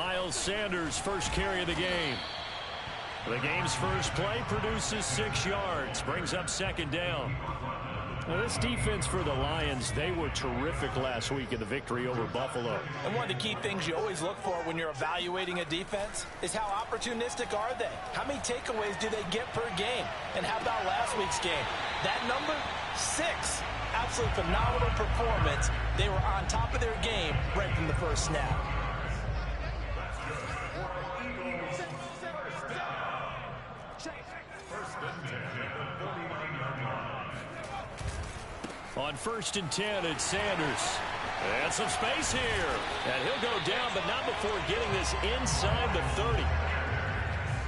Miles Sanders' first carry of the game. The game's first play produces 6 yards, brings up second down. Now, this defense for the Lions, they were terrific last week in the victory over Buffalo. And one of the key things you always look for when you're evaluating a defense is how opportunistic are they? How many takeaways do they get per game? And how about last week's game? That number, 6. Absolutely phenomenal performance. They were on top of their game right from the first snap. On 1st and 10, it's Sanders. And some space here. And he'll go down, but not before getting this inside the 30.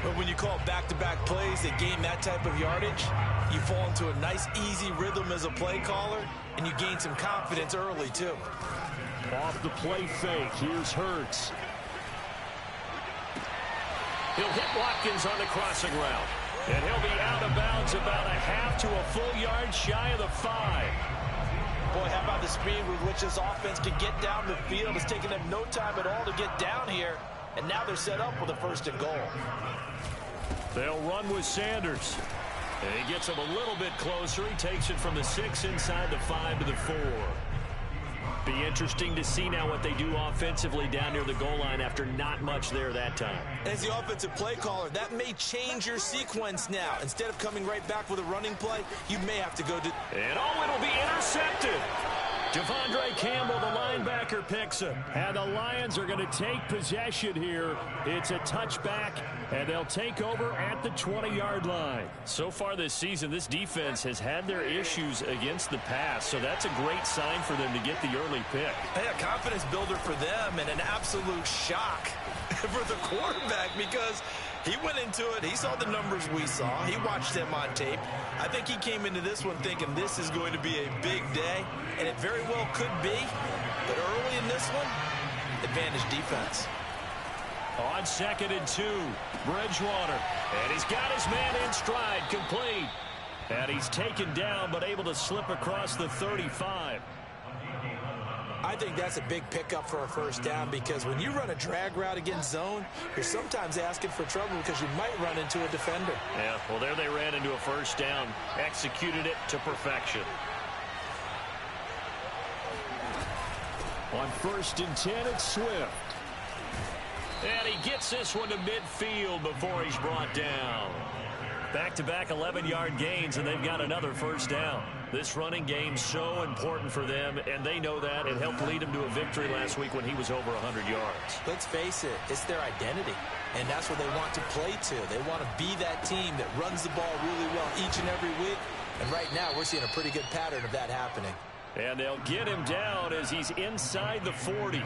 But when you call back-to-back plays that gain that type of yardage, you fall into a nice, easy rhythm as a play caller, and you gain some confidence early, too. Off the play fake, here's Hurts. He'll hit Watkins on the crossing route. And he'll be out of bounds about a half to a full yard shy of the 5. Boy, how about the speed with which this offense can get down the field? It's taken them no time at all to get down here. And now they're set up with a 1st and goal. They'll run with Sanders. And he gets him a little bit closer. He takes it from the 6 inside the 5 to the 4. Be interesting to see now what they do offensively down near the goal line after not much there that time. As the offensive play caller, that may change your sequence now. Instead of coming right back with a running play, you may have to go to... And it'll be intercepted. Devondre Campbell, the linebacker, picks him. And the Lions are going to take possession here. It's a touchback, and they'll take over at the 20-yard line. So far this season, this defense has had their issues against the pass, so that's a great sign for them to get the early pick. Hey, a confidence builder for them and an absolute shock for the quarterback because he went into it. He saw the numbers we saw. He watched them on tape. I think he came into this one thinking this is going to be a big day, and it very well could be. But early in this one, advantage defense. On 2nd and 2, Bridgewater. And he's got his man in stride, complete. And he's taken down, but able to slip across the 35. I think that's a big pickup for a 1st down because when you run a drag route against zone, you're sometimes asking for trouble because you might run into a defender. Yeah, well, there they ran into a 1st down, executed it to perfection. On 1st and 10, it's Swift. And he gets this one to midfield before he's brought down. Back-to-back 11-yard gains, and they've got another 1st down. This running game's so important for them, and they know that. It helped lead them to a victory last week when he was over 100 yards. Let's face it, it's their identity, and that's what they want to play to. They want to be that team that runs the ball really well each and every week, and right now we're seeing a pretty good pattern of that happening. And they'll get him down as he's inside the 40.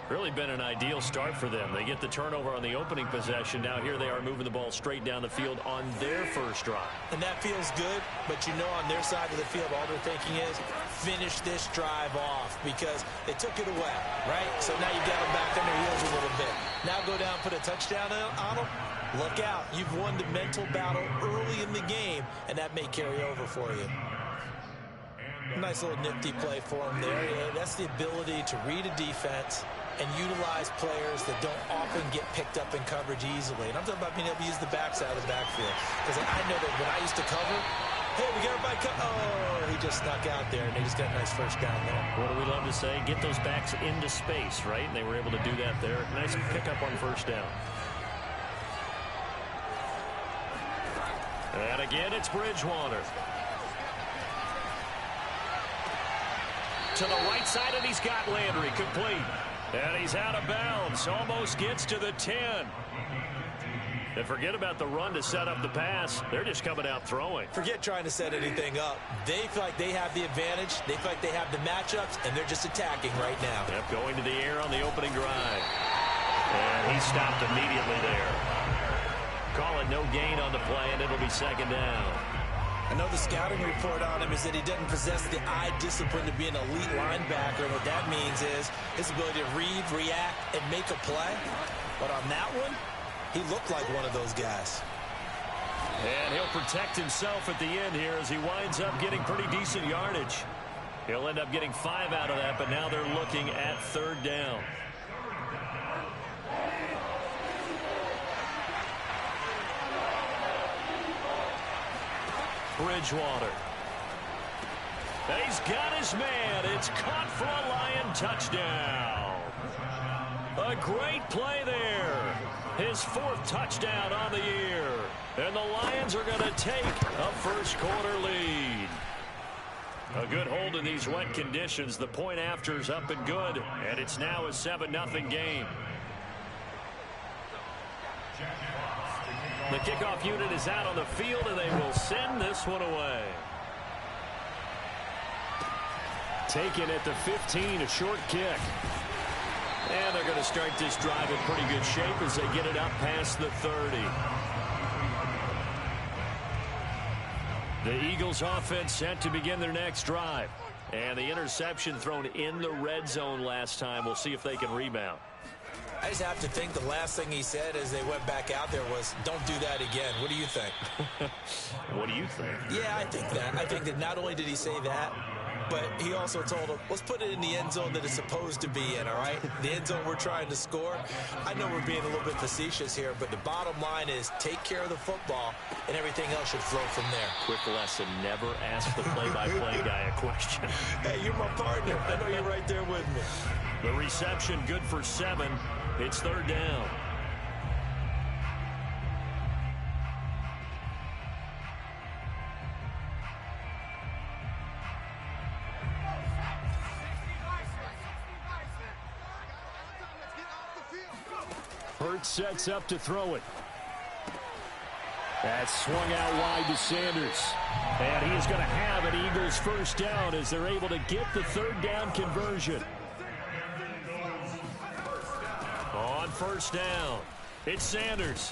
Really been an ideal start for them. They get the turnover on the opening possession. Now here they are moving the ball straight down the field on their first drive. And that feels good, but you know on their side of the field all they're thinking is finish this drive off because they took it away, right? So now you've got them back on their heels a little bit. Now go down, put a touchdown on them. Look out. You've won the mental battle early in the game, and that may carry over for you. Nice little nifty play for him there. Yeah, that's the ability to read a defense and utilize players that don't often get picked up in coverage easily. And I'm talking about being able to use the backside of the backfield. Because I know that when I used to cover, hey, we got everybody oh, he just snuck out there, and they just got a nice 1st down there. What do we love to say? Get those backs into space, right? And they were able to do that there. Nice pickup on 1st down. And again, it's Bridgewater. To the right side, and he's got Landry complete. And he's out of bounds. Almost gets to the 10. And forget about the run to set up the pass. They're just coming out throwing. Forget trying to set anything up. They feel like they have the advantage. They feel like they have the matchups, and they're just attacking right now. Yep, going to the air on the opening drive. And he stopped immediately there. Call it no gain on the play, and it'll be 2nd down. I know the scouting report on him is that he doesn't possess the eye discipline to be an elite linebacker. And what that means is his ability to read, react, and make a play. But on that one, he looked like one of those guys. And he'll protect himself at the end here as he winds up getting pretty decent yardage. He'll end up getting 5 out of that, but now they're looking at 3rd down. Bridgewater. He's got his man. It's caught for a Lion touchdown. A great play there. His 4th touchdown on the year. And the Lions are going to take a first-quarter lead. A good hold in these wet conditions. The point after is up and good. And it's now a 7-0 game. The kickoff unit is out on the field, and they will send this one away. Taken at the 15, a short kick. And they're going to start this drive in pretty good shape as they get it up past the 30. The Eagles offense set to begin their next drive. And the interception thrown in the red zone last time. We'll see if they can rebound. I just have to think the last thing he said as they went back out there was, don't do that again. What do you think? What do you think? Yeah, I think that. I think that not only did he say that, but he also told him, let's put it in the end zone that it's supposed to be in, all right? The end zone we're trying to score. I know we're being a little bit facetious here, but the bottom line is take care of the football, and everything else should flow from there. Quick lesson, never ask the play-by-play guy a question. Hey, you're my partner. I know you're right there with me. The reception good for 7. It's 3rd down. Hurts sets up to throw it. That's swung out wide to Sanders. And he is going to have an Eagles first down as they're able to get the 3rd down conversion. On first down, it's Sanders.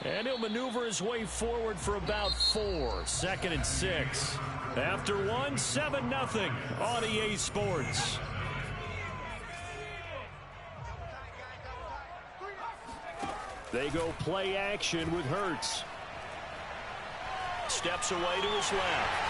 And he'll maneuver his way forward for about 4. 2nd and 6. After 1, 7-0 on EA Sports. They go play action with Hurts. Steps away to his left.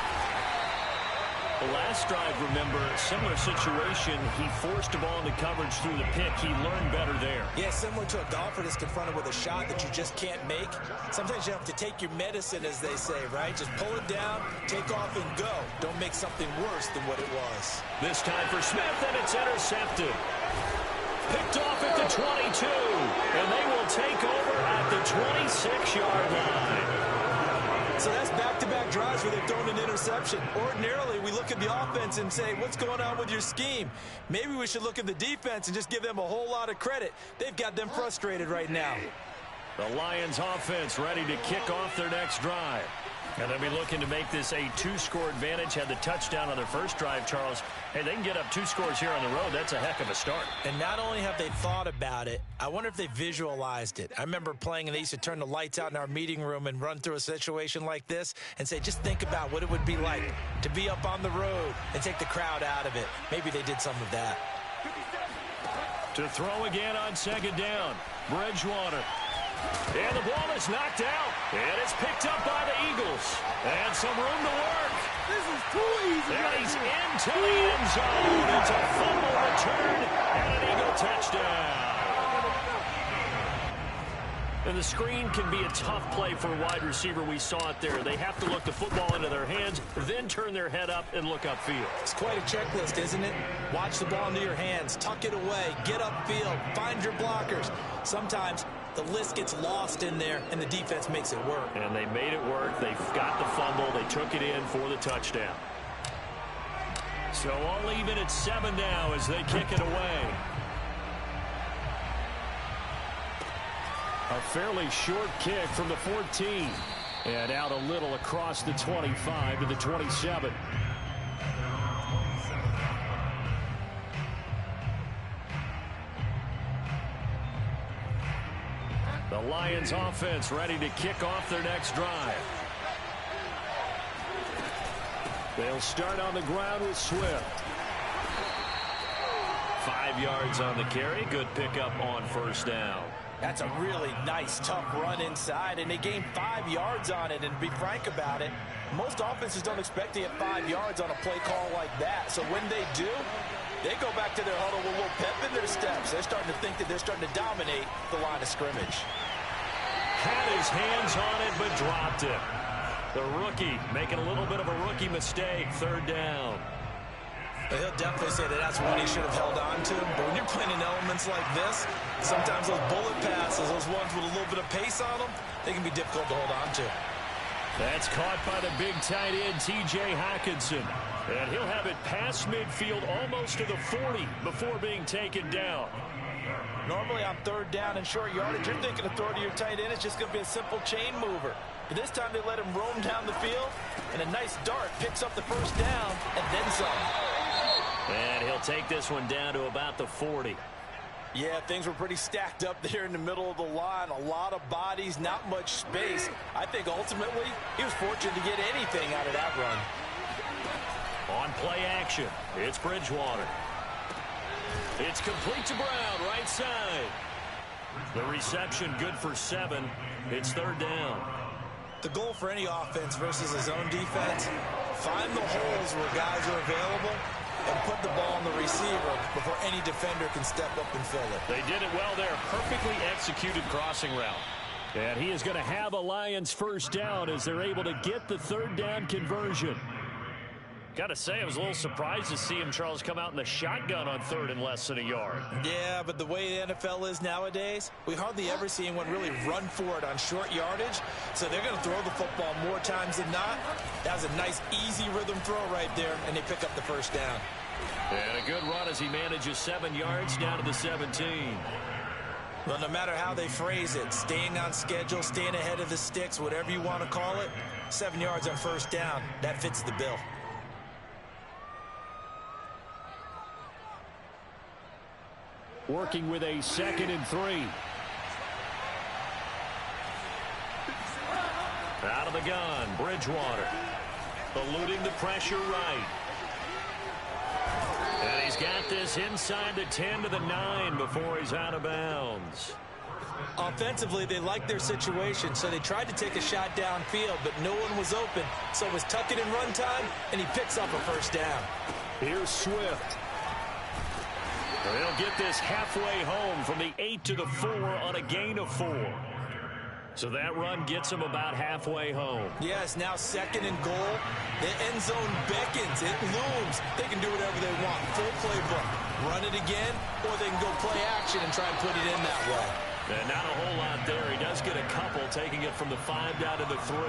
The last drive, remember, similar situation. He forced a ball into coverage through the pick. He learned better there. Yeah, similar to a golfer that's confronted with a shot that you just can't make. Sometimes you have to take your medicine, as they say, right? Just pull it down, take off, and go. Don't make something worse than what it was. This time for Smith, and it's intercepted. Picked off at the 22, and they will take over at the 26-yard line. So that's back-to-back drives where they've thrown an interception. Ordinarily, we look at the offense and say, what's going on with your scheme? Maybe we should look at the defense and just give them a whole lot of credit. They've got them frustrated right now. The Lions offense ready to kick off their next drive. And they'll be looking to make this a 2-score advantage. Had the touchdown on their first drive, Charles. Hey, they can get up 2 scores here on the road. That's a heck of a start. And not only have they thought about it, I wonder if they visualized it. I remember playing, and they used to turn the lights out in our meeting room and run through a situation like this and say, just think about what it would be like to be up on the road and take the crowd out of it. Maybe they did some of that. To throw again on 2nd down, Bridgewater. And the ball is knocked out. And it's picked up by the Eagles. And some room to work. This is too easy. And he's into the end zone. It's a fumble return and an Eagle touchdown. And the screen can be a tough play for a wide receiver. We saw it there. They have to look the football into their hands, then turn their head up and look upfield. It's quite a checklist, isn't it? Watch the ball into your hands, tuck it away, get upfield, find your blockers. Sometimes the list gets lost in there, and the defense makes it work. And they made it work. They got the fumble. They took it in for the touchdown. So all even at 7 now as they kick it away. A fairly short kick from the 14. And out a little across the 25 to the 27. The Lions offense ready to kick off their next drive. They'll start on the ground with Swift. 5 yards on the carry. Good pickup on first down. That's a really nice, tough run inside, and they gained 5 yards on it. And to be frank about it, most offenses don't expect to get 5 yards on a play call like that. So when they do, they go back to their huddle with a little pep in their steps. They're starting to think that they're starting to dominate the line of scrimmage. Had his hands on it, but dropped it. The rookie making a little bit of a rookie mistake. Third down. He'll definitely say that that's one he should have held on to. But when you're playing in elements like this, sometimes those bullet passes, those ones with a little bit of pace on them, they can be difficult to hold on to. That's caught by the big tight end, T.J. Hockenson. And he'll have it past midfield almost to the 40 before being taken down. Normally on third down and short yardage, you're thinking of throwing to your tight end. It's just going to be a simple chain mover. But this time they let him roam down the field, and a nice dart picks up the first down and then some. And he'll take this one down to about the 40. Yeah, things were pretty stacked up there in the middle of the line. A lot of bodies, not much space. I think ultimately he was fortunate to get anything out of that run. On play action, it's Bridgewater. It's complete to Brown, right side. The reception good for 7. It's third down. The goal for any offense versus a zone defense, find the holes where guys are available and put the ball on the receiver before any defender can step up and fill it. They did it well there. Perfectly executed crossing route. And he is going to have a Lions first down as they're able to get the third down conversion. Got to say, I was a little surprised to see him, Charles, come out in the shotgun on third and less than a yard. Yeah, but the way the NFL is nowadays, we hardly ever see anyone really run for it on short yardage. So they're going to throw the football more times than not. That was a nice, easy rhythm throw right there, and they pick up the first down. And a good run as he manages 7 yards down to the 17. Well, no matter how they phrase it, staying on schedule, staying ahead of the sticks, whatever you want to call it, 7 yards on first down, that fits the bill. Working with a 2nd and 3. Out of the gun, Bridgewater. Eluding the pressure right. And he's got this inside the 10 to the 9 before he's out of bounds. Offensively, they liked their situation, so they tried to take a shot downfield, but no one was open. So it was tuck it in run time, and he picks up a first down. Here's Swift. They'll get this halfway home from the 8 to the 4 on a gain of 4. So that run gets them about halfway home. Yes, now 2nd and goal. The end zone beckons. It looms. They can do whatever they want. Full playbook. Run it again, or they can go play action and try and put it in that way. And not a whole lot there. He does get a couple, taking it from the 5 down to the 3.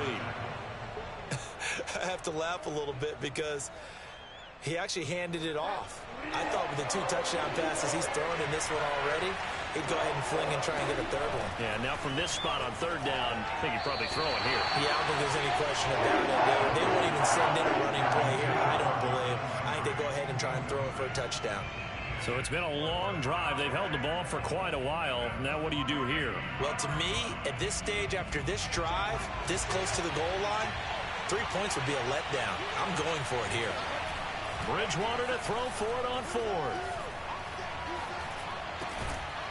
I have to laugh a little bit because he actually handed it off. I thought with the 2 touchdown passes he's thrown in this one already, he'd go ahead and fling and try and get a third one. Yeah, now from this spot on third down, I think he'd probably throw it here. Yeah, I don't think there's any question about it. They won't even send in a running play here, I don't believe. I think they go ahead and try and throw it for a touchdown. So it's been a long drive. They've held the ball for quite a while. Now what do you do here? Well, to me, at this stage after this drive, this close to the goal line, 3 points would be a letdown. I'm going for it here. Bridgewater to throw for it on 4th.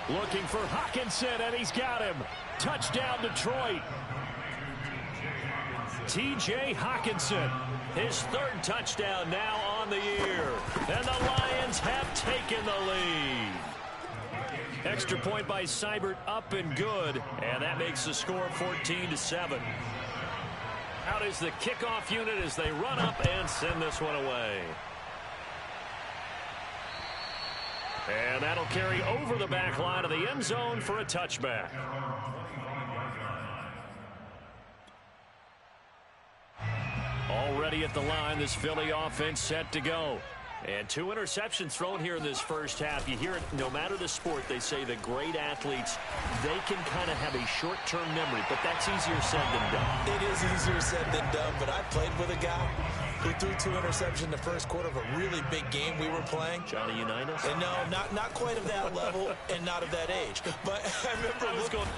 Looking for Hockenson, and he's got him. Touchdown, Detroit. T.J. Hockenson, his 3rd touchdown now on the year. And the Lions have taken the lead. Extra point by Seibert, up and good. And that makes the score 14-7. Out is the kickoff unit as they run up and send this one away. And that'll carry over the back line of the end zone for a touchback. Already at the line, this Philly offense set to go. And 2 interceptions thrown here in this first half. You hear it, no matter the sport, they say the great athletes, they can kind of have a short-term memory, but that's easier said than done. It is easier said than done, but I played with a guy who threw 2 interceptions in the first quarter of a really big game we were playing. Johnny Unitas? And no, not quite of that level and not of that age. But I remember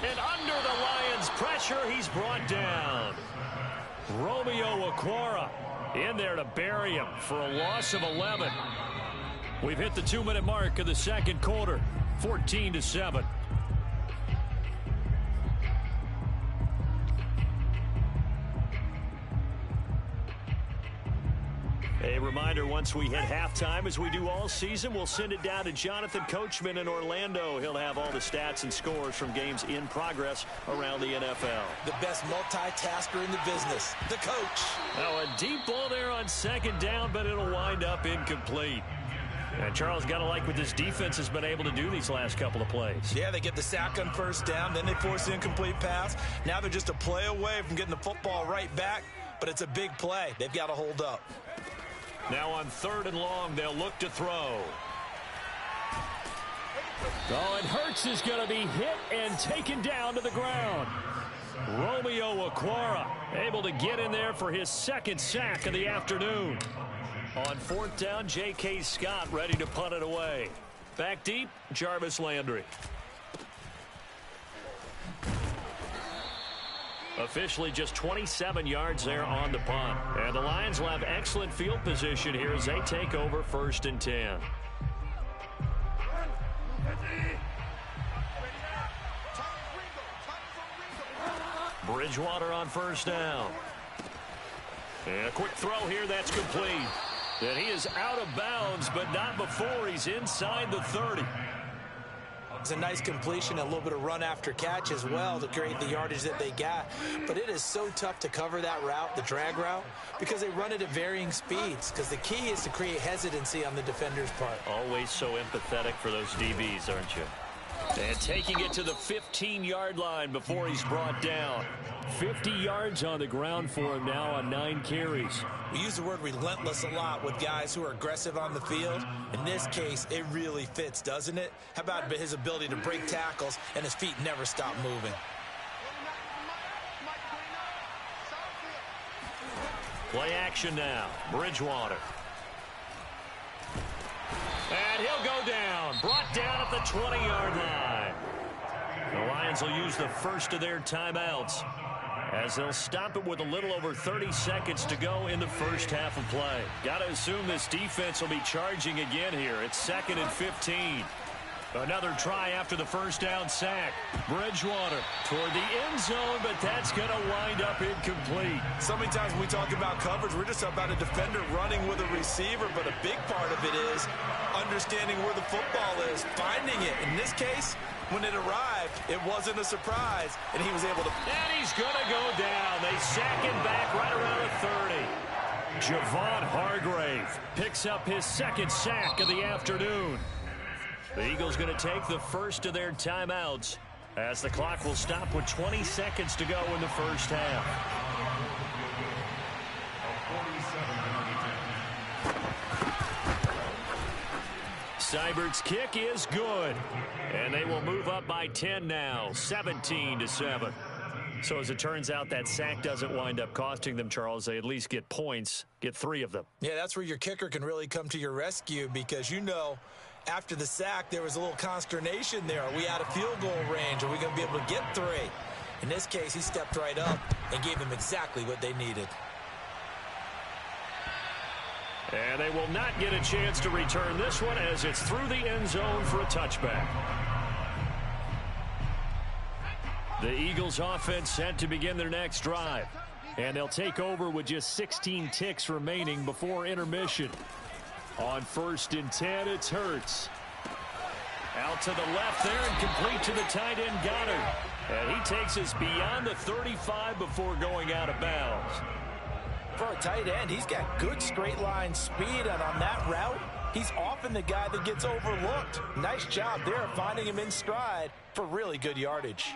and under the Lions' pressure, he's brought down. Romeo Okwara in there to bury him for a loss of 11. We've hit the 2-minute mark of the second quarter, 14-7. A reminder, once we hit halftime, as we do all season, we'll send it down to Jonathan Coachman in Orlando. He'll have all the stats and scores from games in progress around the NFL. The best multitasker in the business, the coach. Now a deep ball there on second down, but it'll wind up incomplete. And Charles, got to like what this defense has been able to do these last couple of plays. Yeah, they get the sack on first down, then they force the incomplete pass. Now they're just a play away from getting the football right back, but it's a big play. They've got to hold up. Now on 3rd and long, they'll look to throw. Oh, and Hurts is going to be hit and taken down to the ground. Romeo Okwara able to get in there for his 2nd sack of the afternoon. On 4th down, J.K. Scott ready to punt it away. Back deep, Jarvis Landry. Officially just 27 yards there on the punt. And the Lions will have excellent field position here as they take over 1st and 10. Bridgewater on 1st down. And a quick throw here that's complete. And he is out of bounds, but not before he's inside the 30. It's a nice completion, a little bit of run after catch as well to create the yardage that they got. But it is so tough to cover that route, the drag route, because they run it at varying speeds. Because the key is to create hesitancy on the defender's part. Always so empathetic for those DBs, aren't you? And taking it to the 15-yard line before he's brought down. 50 yards on the ground for him now on 9 carries. We use the word relentless a lot with guys who are aggressive on the field. In this case, it really fits, doesn't it? How about his ability to break tackles and his feet never stop moving? Play action now. Bridgewater. And he'll go down. Brought down at the 20-yard line. The Lions will use the first of their timeouts as they'll stop it with a little over 30 seconds to go in the first half of play. Got to assume this defense will be charging again here. It's 2nd and 15. Another try after the first down sack. Bridgewater toward the end zone, but that's going to wind up incomplete. So many times when we talk about coverage, we're just about a defender running with a receiver, but a big part of it is understanding where the football is, finding it. In this case, when it arrived, it wasn't a surprise, and he was able to... And he's going to go down. They sack him back right around the 30. Javon Hargrave picks up his 2nd sack of the afternoon. The Eagles going to take the first of their timeouts as the clock will stop with 20 seconds to go in the first half. Seibert's kick is good. And they will move up by 10 now, 17-7. So as it turns out, that sack doesn't wind up costing them, Charles. They at least get points, get 3 of them. Yeah, that's where your kicker can really come to your rescue because, you know, after the sack, there was a little consternation there. Are we out of field goal range? Are we going to be able to get 3? In this case, he stepped right up and gave them exactly what they needed. And they will not get a chance to return this one as it's through the end zone for a touchback. The Eagles offense set to begin their next drive. And they'll take over with just 16 ticks remaining before intermission. On 1st and 10, it's Hurts. Out to the left there and complete to the tight end Goddard. And he takes us beyond the 35 before going out of bounds. For a tight end, he's got good straight line speed, and on that route, he's often the guy that gets overlooked. Nice job there of finding him in stride for really good yardage.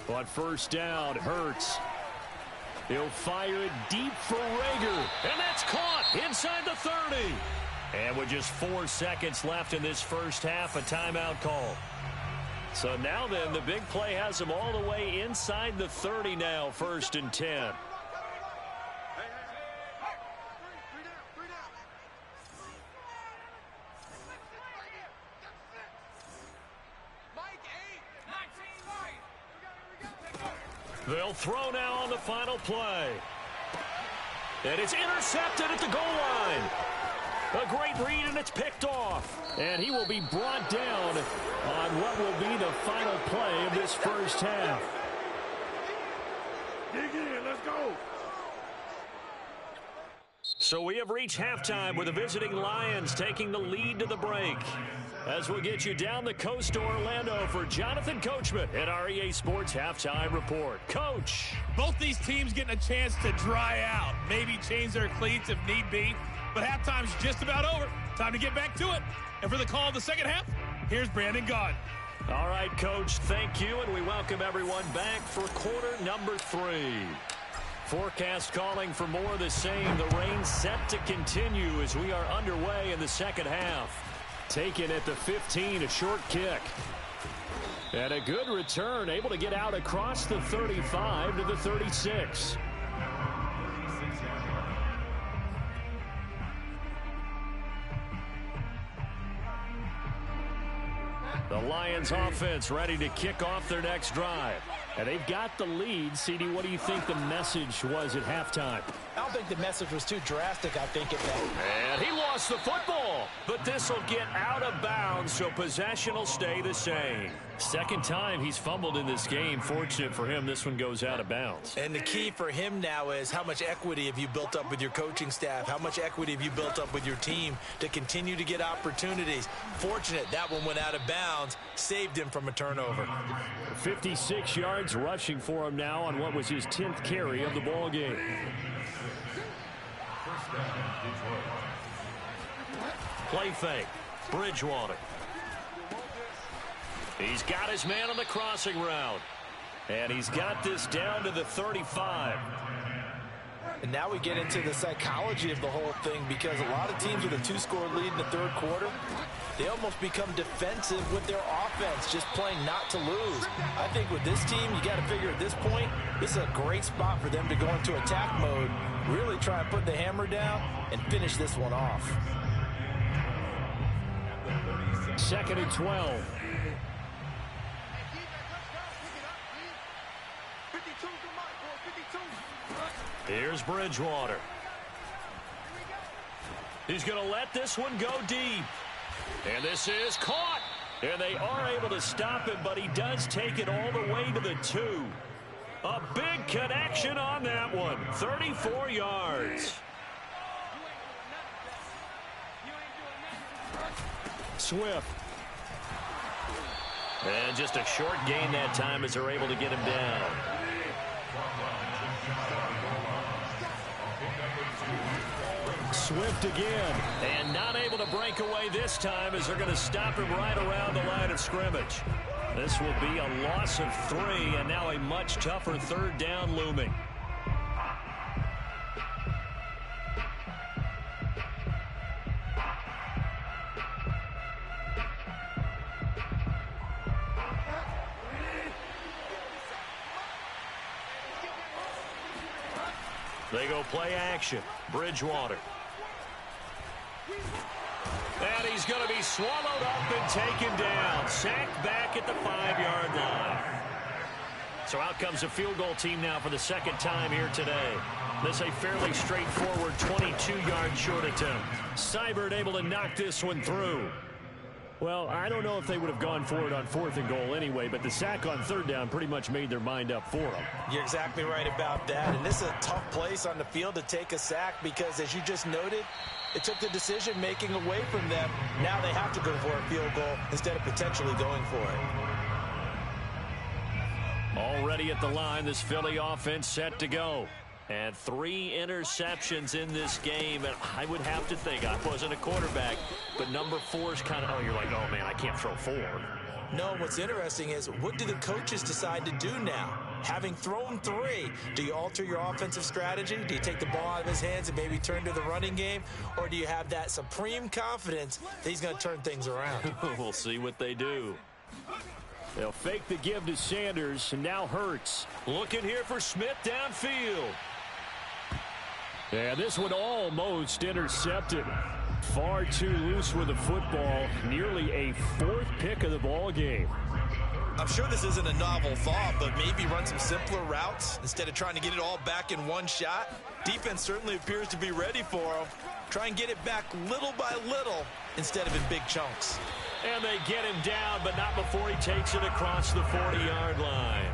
On 1st down, Hurts. He'll fire it deep for Rager. And that's caught inside the 30. And with just 4 seconds left in this first half, a timeout call. So now then, the big play has him all the way inside the 30 now, 1st and 10. They'll throw now on the final play. And it's intercepted at the goal line. A great read, and it's picked off. And he will be brought down on what will be the final play of this first half. Dig in. Let's go. So we have reached halftime with the visiting Lions taking the lead to the break. As we'll get you down the coast to Orlando for Jonathan Coachman at our EA Sports Halftime Report. Coach. Both these teams getting a chance to dry out, maybe change their cleats if need be. But halftime's just about over. Time to get back to it. And for the call of the second half, here's Brandon Gaudin. All right, Coach, thank you, and we welcome everyone back for quarter number 3. Forecast calling for more of the same. The rain set to continue as we are underway in the second half. Taken at the 15, a short kick. And a good return, able to get out across the 35 to the 36. The Lions offense ready to kick off their next drive. And they've got the lead. CD, what do you think the message was at halftime? I don't think the message was too drastic, I think, at that. And he lost the football. But this will get out of bounds, so possession will stay the same. Second time he's fumbled in this game. Fortunate for him, this one goes out of bounds. And the key for him now is how much equity have you built up with your coaching staff? How much equity have you built up with your team to continue to get opportunities? Fortunate that one went out of bounds, saved him from a turnover. 56 yards rushing for him now on what was his 10th carry of the ball game. Play fake. Bridgewater. He's got his man on the crossing route. And he's got this down to the 35. And now we get into the psychology of the whole thing, because a lot of teams with a 2-score lead in the third quarter, they almost become defensive with their offense, just playing not to lose. I think with this team, you got to figure at this point, this is a great spot for them to go into attack mode, really try and put the hammer down and finish this one off. 2nd and 12. Here's Bridgewater. He's going to let this one go deep. And this is caught. And they are able to stop him, but he does take it all the way to the 2. A big connection on that one. 34 yards. Swift. And just a short gain that time as they're able to get him down. Swift again, and not able to break away this time as they're going to stop him right around the line of scrimmage. This will be a loss of 3, and now a much tougher third down looming. They go play action. Bridgewater. And he's going to be swallowed up and taken down. Sacked back at the 5-yard line. So out comes a field goal team now for the second time here today. This a fairly straightforward 22-yard short attempt. Seibert able to knock this one through. Well, I don't know if they would have gone for it on 4th and goal anyway, but the sack on 3rd down pretty much made their mind up for them. You're exactly right about that. And this is a tough place on the field to take a sack because, as you just noted, it took the decision-making away from them. Now they have to go for a field goal instead of potentially going for it. Already at the line, this Philly offense set to go. And 3 interceptions in this game. And I would have to think, I wasn't a quarterback, but number 4 is kind of, oh, you're like, oh, man, I can't throw 4. No, what's interesting is, what do the coaches decide to do now? Having thrown 3, do you alter your offensive strategy? Do you take the ball out of his hands and maybe turn to the running game? Or do you have that supreme confidence that he's going to turn things around? We'll see what they do. They'll fake the give to Sanders, and now Hurts. Looking here for Smith downfield. And this one almost intercepted. Far too loose with the football. Nearly a 4th pick of the ball game. I'm sure this isn't a novel thought, but maybe run some simpler routes instead of trying to get it all back in one shot. Defense certainly appears to be ready for him. Try and get it back little by little instead of in big chunks. And they get him down, but not before he takes it across the 40-yard line.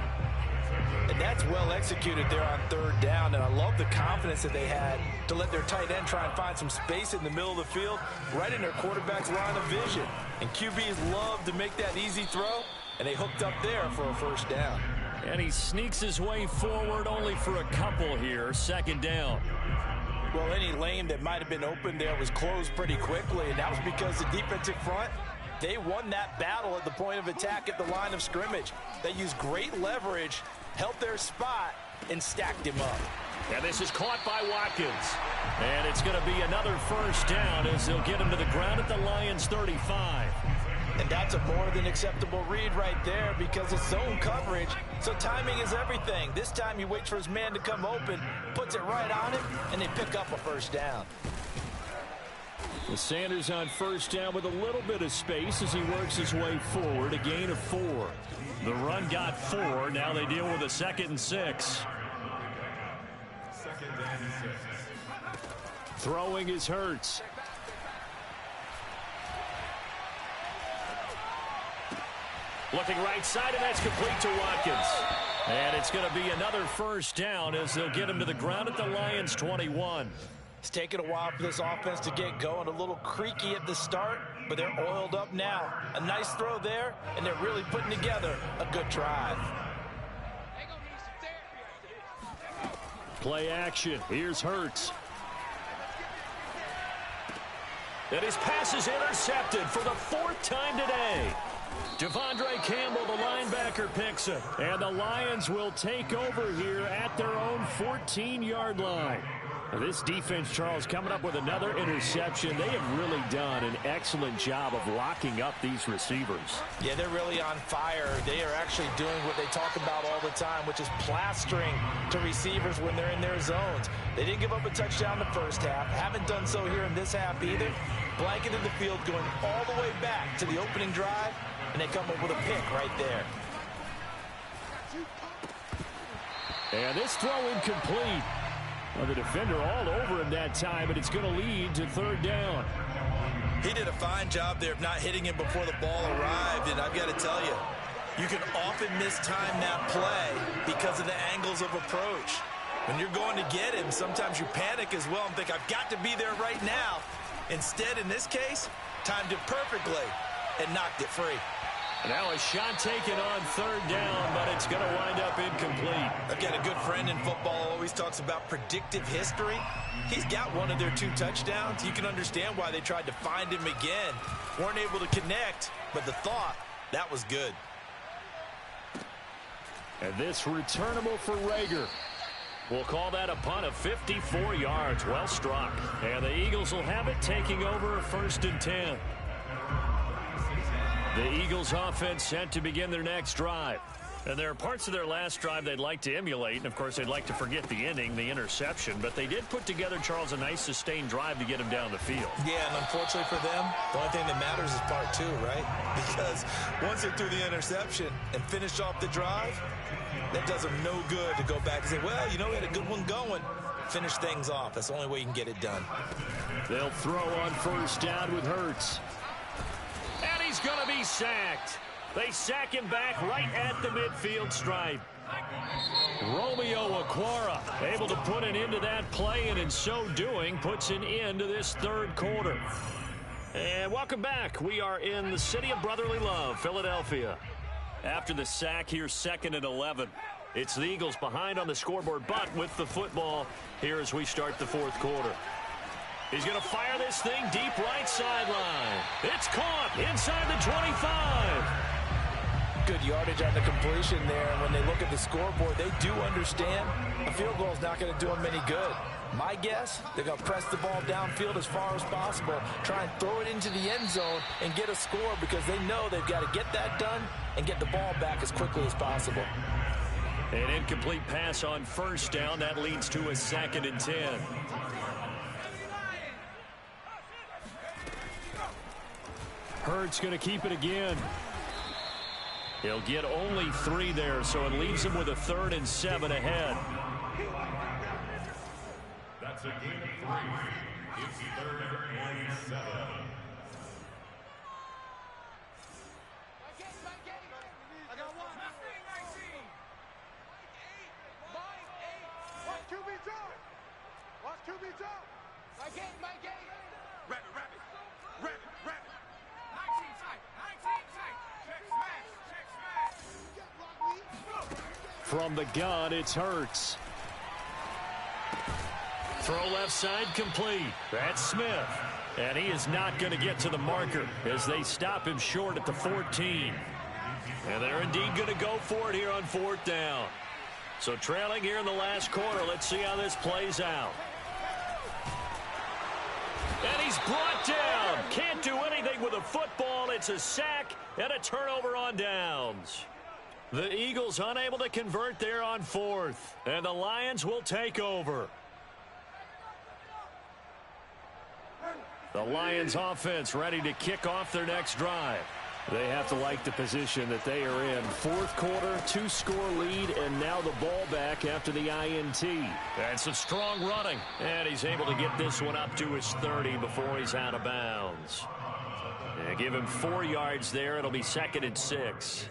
And That's well executed there on third down, and I love the confidence that they had to let their tight end try and find some space in the middle of the field, right in their quarterback's line of vision. And QBs love to make that easy throw, and they hooked up there for a first down. And he sneaks his way forward only for a couple here. Second down. Well, any lane that might have been open there was closed pretty quickly, and that was because the defensive front, they won that battle at the point of attack at the line of scrimmage. They used great leverage, held their spot, and stacked him up. And this is caught by Watkins. And it's going to be another first down as they'll get him to the ground at the Lions' 35. And that's a more than acceptable read right there because it's zone coverage, so timing is everything. This time he waits for his man to come open, puts it right on him, and they pick up a first down. With Sanders on first down with a little bit of space as he works his way forward, a gain of 4. The run got 4. Now they deal with a 2nd and 6. Throwing is Hurts. Looking right side, and that's complete to Watkins. And it's going to be another first down as they'll get him to the ground at the Lions' 21. It's taken a while for this offense to get going. A little creaky at the start, but they're oiled up now. A nice throw there, and they're really putting together a good drive. Play action. Here's Hurts. And his pass is intercepted for the 4th time today. Devondre Campbell, the linebacker, picks it. And the Lions will take over here at their own 14-yard line. This defense, Charles, coming up with another interception. They have really done an excellent job of locking up these receivers. Yeah, they're really on fire. They are actually doing what they talk about all the time, which is plastering to receivers when they're in their zones. They didn't give up a touchdown the first half. Haven't done so here in this half either. Blanketed the field going all the way back to the opening drive, and they come up with a pick right there. And this throw incomplete. Well, the defender all over him that time, but it's going to lead to 3rd down. He did a fine job there of not hitting him before the ball arrived, and I've got to tell you, you can often mistime that play because of the angles of approach. When you're going to get him, sometimes you panic as well and think, I've got to be there right now. Instead, in this case, timed it perfectly and knocked it free. Now a shot taken on 3rd down, but it's going to wind up incomplete. I've got a good friend in football who always talks about predictive history. He's got one of their 2 touchdowns. You can understand why they tried to find him again. Weren't able to connect, but the thought, that was good. And this returnable for Rager. We'll call that a punt of 54 yards. Well struck. And the Eagles will have it, taking over 1st and 10. The Eagles offense set to begin their next drive. And there are parts of their last drive they'd like to emulate. And, of course, they'd like to forget the ending, the interception. But they did put together, Charles, a nice sustained drive to get him down the field. Yeah, and unfortunately for them, the only thing that matters is part 2, right? Because once they threw the interception and finished off the drive, that does them no good to go back and say, well, you know, we had a good one going. Finish things off. That's the only way you can get it done. They'll throw on 1st down with Hurts. And he's going to be sacked. They sack him back right at the midfield stripe. Romeo Okwara able to put an end to that play, and in so doing puts an end to this 3rd quarter. And welcome back. We are in the city of brotherly love, Philadelphia. After the sack, here's 2nd and 11. It's the Eagles behind on the scoreboard, but with the football here as we start the 4th quarter. He's going to fire this thing deep right sideline. It's caught inside the 25. Good yardage on the completion there. And when they look at the scoreboard, they do understand a field goal is not going to do them any good. My guess, they're going to press the ball downfield as far as possible, try and throw it into the end zone and get a score because they know they've got to get that done and get the ball back as quickly as possible. An incomplete pass on 1st down. That leads to a 2nd and 10. Hurts going to keep it again. He'll get only 3 there, so it leaves him with a 3rd and 7 ahead. That's a gain of 3. It's 3rd and 7. From the gun, it's Hurts. Throw left side complete. That's Smith. And he is not going to get to the marker as they stop him short at the 14. And they're indeed going to go for it here on 4th down. So trailing here in the last quarter. Let's see how this plays out. And he's brought down. Can't do anything with a football. It's a sack and a turnover on downs. The Eagles unable to convert there on 4th. And the Lions will take over. The Lions offense ready to kick off their next drive. They have to like the position that they are in. 4th quarter, 2-score lead, and now the ball back after the INT. And some strong running. And he's able to get this one up to his 30 before he's out of bounds. And give him 4 yards there. It'll be 2nd and 6.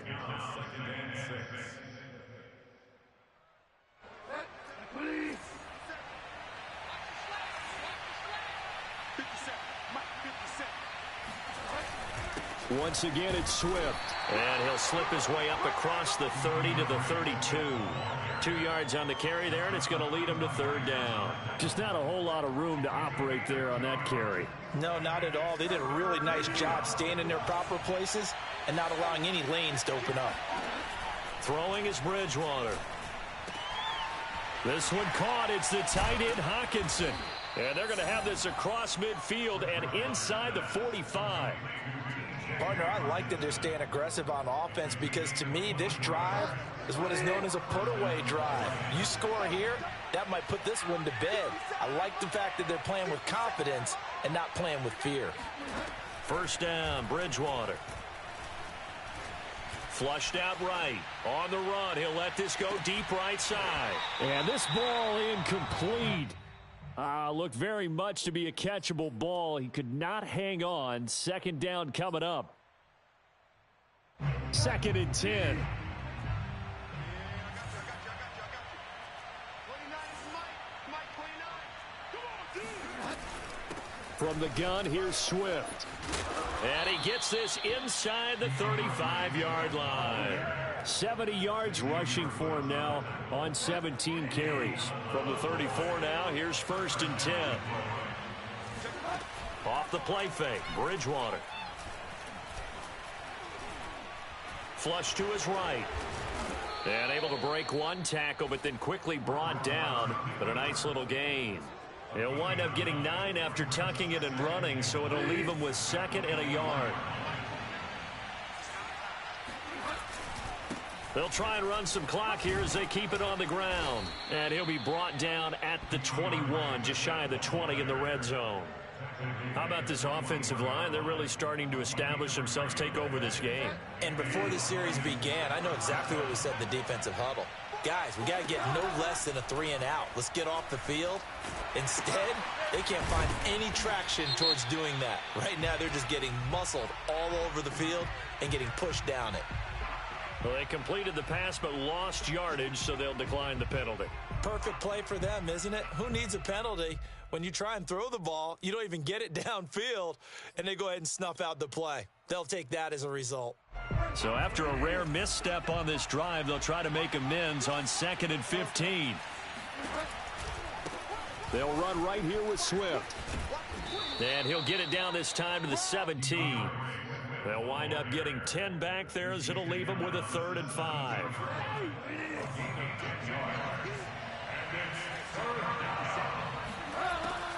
Once again, it's Swift. And he'll slip his way up across the 30 to the 32. 2 yards on the carry there, and it's going to lead him to 3rd down. Just not a whole lot of room to operate there on that carry. No, not at all. They did a really nice job staying in their proper places and not allowing any lanes to open up. Throwing is Bridgewater. This one caught. It's the tight end, Hawkinson. And they're going to have this across midfield and inside the 45. Partner, I like that they're staying aggressive on offense because to me, this drive is what is known as a put-away drive. You score here, that might put this one to bed. I like the fact that they're playing with confidence and not playing with fear. 1st down, Bridgewater. Flushed out right. On the run, he'll let this go deep right side. And this ball incomplete. Looked very much to be a catchable ball. He could not hang on. 2nd down coming up. 2nd and 10. From the gun, here's Swift. And he gets this inside the 35-yard line. 70 yards rushing for him now on 17 carries. From the 34 now, here's 1st and 10. Off the play fake, Bridgewater. Flush to his right. And able to break one tackle, but then quickly brought down. But a nice little gain. He'll wind up getting 9 after tucking it and running, so it'll leave him with 2nd and a yard. They'll try and run some clock here as they keep it on the ground. And he'll be brought down at the 21, just shy of the 20 in the red zone. How about this offensive line? They're really starting to establish themselves, take over this game. And before the series began, I know exactly what we said in the defensive huddle. Guys, we got to get no less than a 3-and-out. Let's get off the field. Instead, they can't find any traction towards doing that. Right now, they're just getting muscled all over the field and getting pushed down it. Well, they completed the pass but lost yardage, so they'll decline the penalty. Perfect play for them, isn't it? Who needs a penalty when you try and throw the ball, you don't even get it downfield, and they go ahead and snuff out the play? They'll take that as a result. So after a rare misstep on this drive, they'll try to make amends on 2nd and 15. They'll run right here with Swift. And he'll get it down this time to the 17. They'll wind up getting 10 back there as it'll leave them with a 3rd and 5.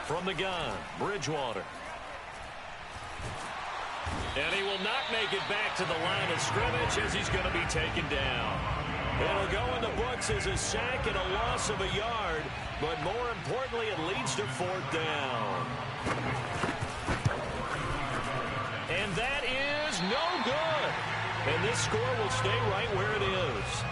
From the gun, Bridgewater. And he will not make it back to the line of scrimmage as he's going to be taken down. It'll go in the books as a sack and a loss of a yard, but more importantly, it leads to 4th down. And that is no good. And this score will stay right where it is.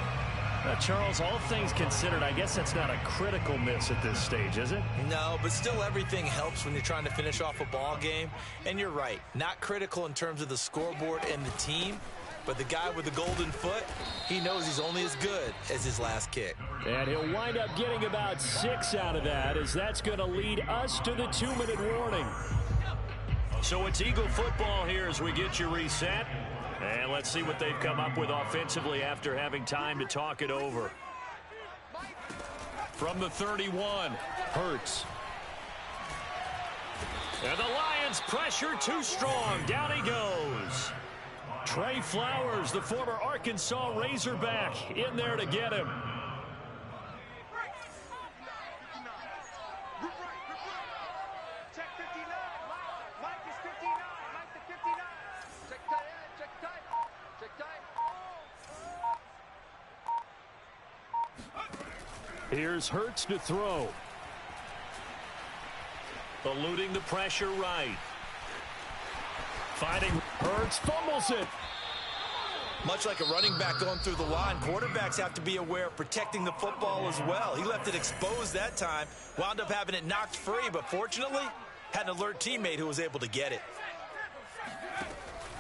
Charles, all things considered, I guess that's not a critical miss at this stage, is it? No, but still everything helps when you're trying to finish off a ball game. And you're right, not critical in terms of the scoreboard and the team, but the guy with the golden foot, he knows he's only as good as his last kick. And he'll wind up getting about 6 out of that, as that's going to lead us to the 2-minute warning. So it's Eagle football here as we get you reset. And let's see what they've come up with offensively after having time to talk it over. From the 31, Hurts. And the Lions pressure too strong. Down he goes. Trey Flowers, the former Arkansas Razorback, in there to get him. Check 59. Mike is 59. Mike the 59. Check tight end. Check tight. Check tight. Here's Hurts to throw. Eluding the pressure right. Finding Hurts, fumbles it. Much like a running back going through the line, quarterbacks have to be aware of protecting the football as well. He left it exposed that time, wound up having it knocked free, but fortunately, had an alert teammate who was able to get it.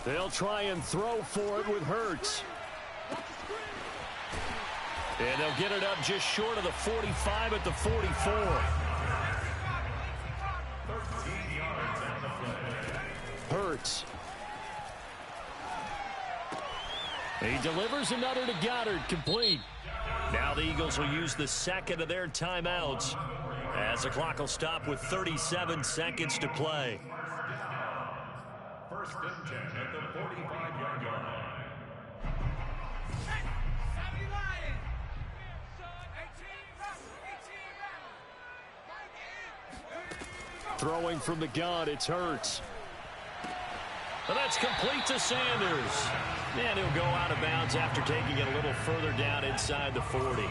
They'll try and throw for it with Hurts. And they'll get it up just short of the 45 at the 44. Hurts. He delivers another to Goddard, complete. Now the Eagles will use the second of their timeouts as the clock will stop with 37 seconds to play. First and 10 at the 45-yard line. Throwing from the gun, it's Hurts. And that's complete to Sanders. And he'll go out of bounds after taking it a little further down inside the 40.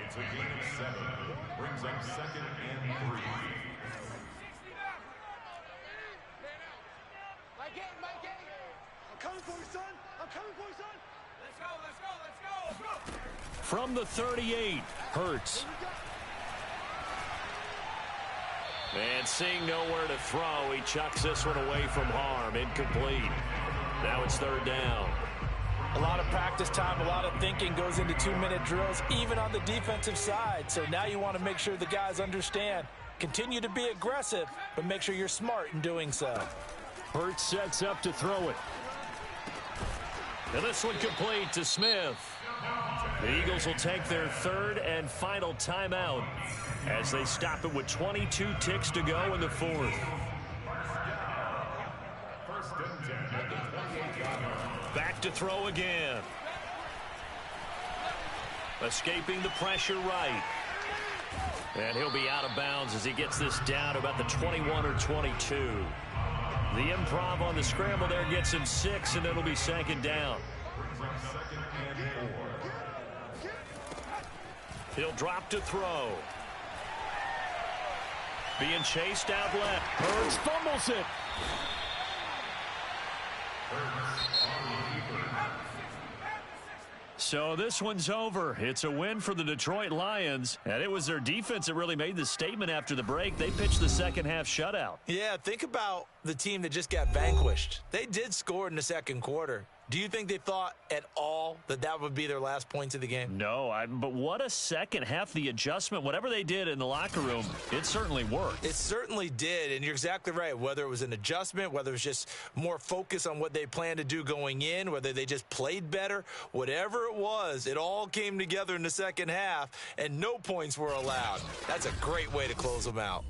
It's a gain of 7. Brings up second and 3. Mike in. I'm coming for you, son. I'm coming for you, son. Let's go. From the 38, Hurts. And seeing nowhere to throw, he chucks this one away from harm. Incomplete. Now it's third down. A lot of practice time, a lot of thinking goes into 2-minute drills, even on the defensive side. So now you want to make sure the guys understand. Continue to be aggressive, but make sure you're smart in doing so. Hurts sets up to throw it. And this one complete to Smith. The Eagles will take their third and final timeout as they stop it with 22 ticks to go in the fourth. First and 10 at the 28-yard line. Back to throw again. Escaping the pressure right. And he'll be out of bounds as he gets this down to about the 21 or 22. The improv on the scramble there gets him 6, and it'll be second down. Brings up second and 4. He'll drop to throw. Being chased out left. Hurts fumbles it. So this one's over. It's a win for the Detroit Lions, and it was their defense that really made the statement after the break. They pitched the second half shutout. Yeah, think about the team that just got vanquished. They did score in the second quarter. Do you think they thought at all that that would be their last points of the game? No, but what a second half. The adjustment, whatever they did in the locker room, it certainly worked. It certainly did, and you're exactly right. Whether it was an adjustment, whether it was just more focus on what they planned to do going in, whether they just played better, whatever it was, it all came together in the second half, and no points were allowed. That's a great way to close them out.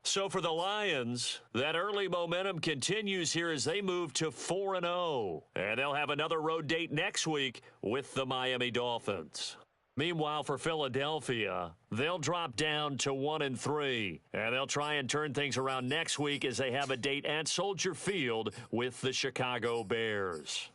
So for the Lions, that early momentum continues here as they move to 4-0. And they'll have another road date next week with the Miami Dolphins. Meanwhile, for Philadelphia, they'll drop down to 1-3. And they'll try and turn things around next week as they have a date at Soldier Field with the Chicago Bears.